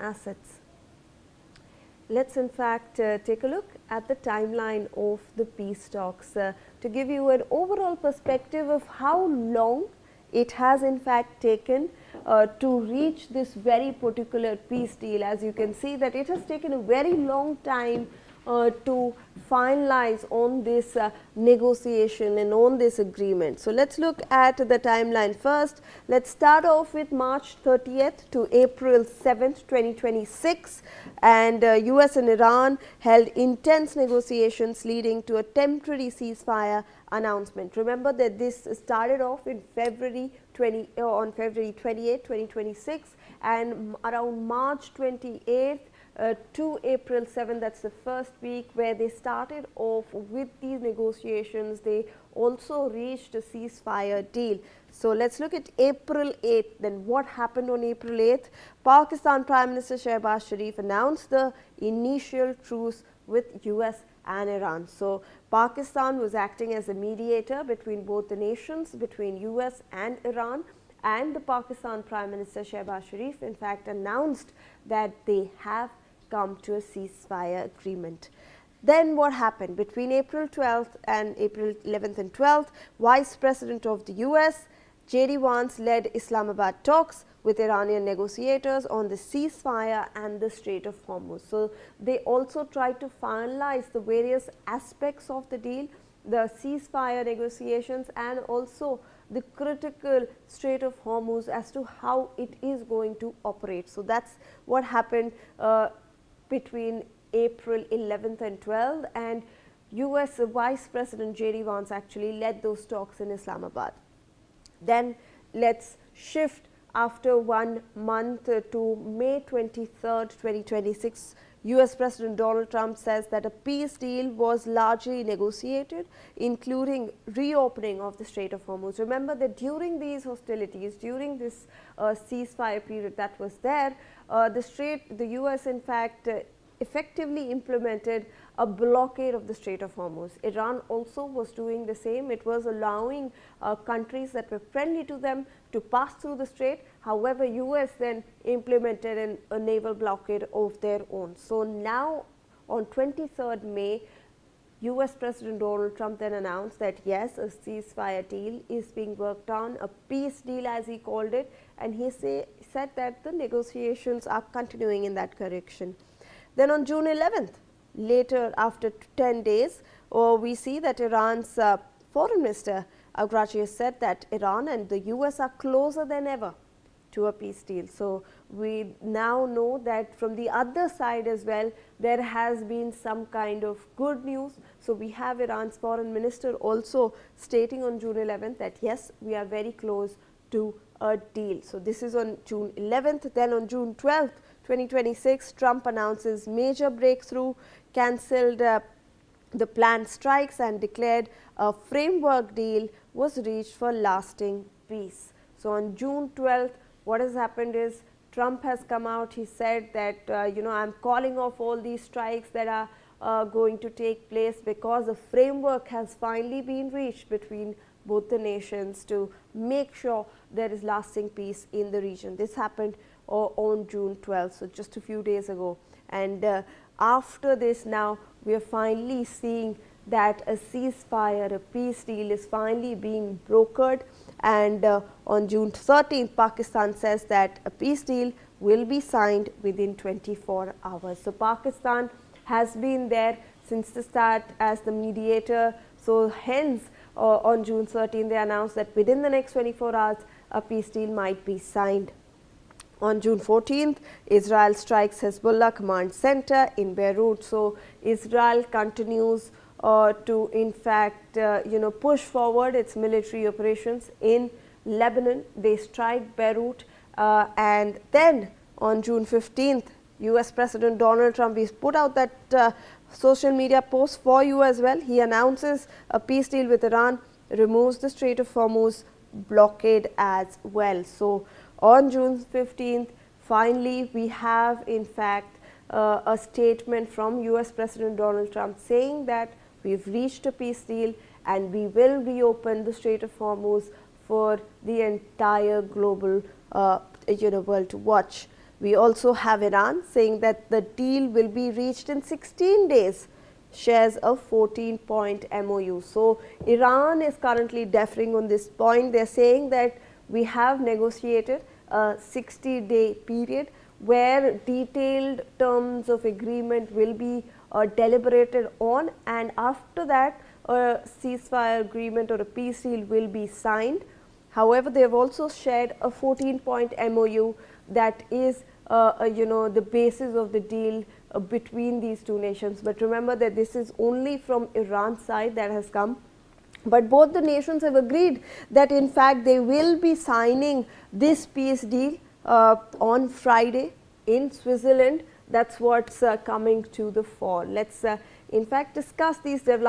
assets. Let's in fact take a look at the timeline of the peace talks to give you an overall perspective of how long it has in fact taken to reach this very particular peace deal. As you can see that it has taken a very long time to finalize on this negotiation and on this agreement. So, let us look at the timeline first. Let us start off with March 30th to April 7th, 2026, and US and Iran held intense negotiations leading to a temporary ceasefire announcement. Remember that this started off in February 28, 2026, and around March 28th to April 7th, that is the first week where they started off with these negotiations. They also reached a ceasefire deal. So, let us look at April 8th. Then what happened on April 8th? Pakistan Prime Minister Shehbaz Sharif announced the initial truce with US and Iran. So, Pakistan was acting as a mediator between both the nations, between US and Iran, and the Pakistan Prime Minister Shehbaz Sharif in fact announced that they have come to a ceasefire agreement. Then what happened? Between April 12th and April 11th and 12th, Vice President of the US, J.D. Vance, led Islamabad talks with Iranian negotiators on the ceasefire and the Strait of Hormuz. So, they also tried to finalize the various aspects of the deal, the ceasefire negotiations, and also the critical Strait of Hormuz as to how it is going to operate. So, that is what happened between April 11th and 12th, and US Vice President J.D. Vance actually led those talks in Islamabad. Then let us shift after 1 month to May 23rd, 2026. US President Donald Trump says that a peace deal was largely negotiated, including reopening of the Strait of Hormuz. Remember that during these hostilities, during this ceasefire period that was there, the US in fact effectively implemented a blockade of the Strait of Hormuz. Iran also was doing the same. It was allowing countries that were friendly to them to pass through the strait. However, US then implemented a naval blockade of their own. So, now on 23rd May, US President Donald Trump then announced that yes, a ceasefire deal is being worked on, a peace deal as he called it, and he said that the negotiations are continuing in that direction. Then on June 11th, later after 10 days, we see that Iran's Foreign Minister Agrachi said that Iran and the US are closer than ever to a peace deal. So, we now know that from the other side as well, there has been some kind of good news. So, we have Iran's Foreign Minister also stating on June 11th that yes, we are very close to a deal. So, this is on June 11th. Then on June 12th, 2026, Trump announces major breakthrough, cancelled the planned strikes and declared a framework deal was reached for lasting peace. So, on June 12th, what has happened is Trump has come out, he said that I am calling off all these strikes that are going to take place because a framework has finally been reached between both the nations to make sure there is lasting peace in the region. This happened on June 12th, so just a few days ago. And after this, now we are finally seeing that a ceasefire, a peace deal is finally being brokered, and on June 13th, Pakistan says that a peace deal will be signed within 24 hours. So, Pakistan has been there since the start as the mediator. So, hence on June 13th, they announced that within the next 24 hours, a peace deal might be signed. On June 14th, Israel strikes Hezbollah command center in Beirut. So, Israel continues to in fact push forward its military operations in Lebanon. They strike Beirut, and then on June 15th, US President Donald Trump, he's put out that social media post for you as well. He announces a peace deal with Iran, removes the Strait of Hormuz blockade as well. So, on June 15th, finally, we have in fact a statement from US President Donald Trump saying that we've reached a peace deal and we will reopen the Strait of Hormuz for the entire global world to watch. We also have Iran saying that the deal will be reached in 16 days, shares a 14-point MOU. So, Iran is currently differing on this point. They are saying that we have negotiated a 60-day period where detailed terms of agreement will be deliberated on, and after that a ceasefire agreement or a peace deal will be signed. However, they have also shared a 14-point MOU that is the basis of the deal between these two nations. But remember that this is only from Iran's side that has come. But both the nations have agreed that in fact they will be signing this peace deal on Friday in Switzerland. That's what's coming to the fore. Let's in fact discuss these developments.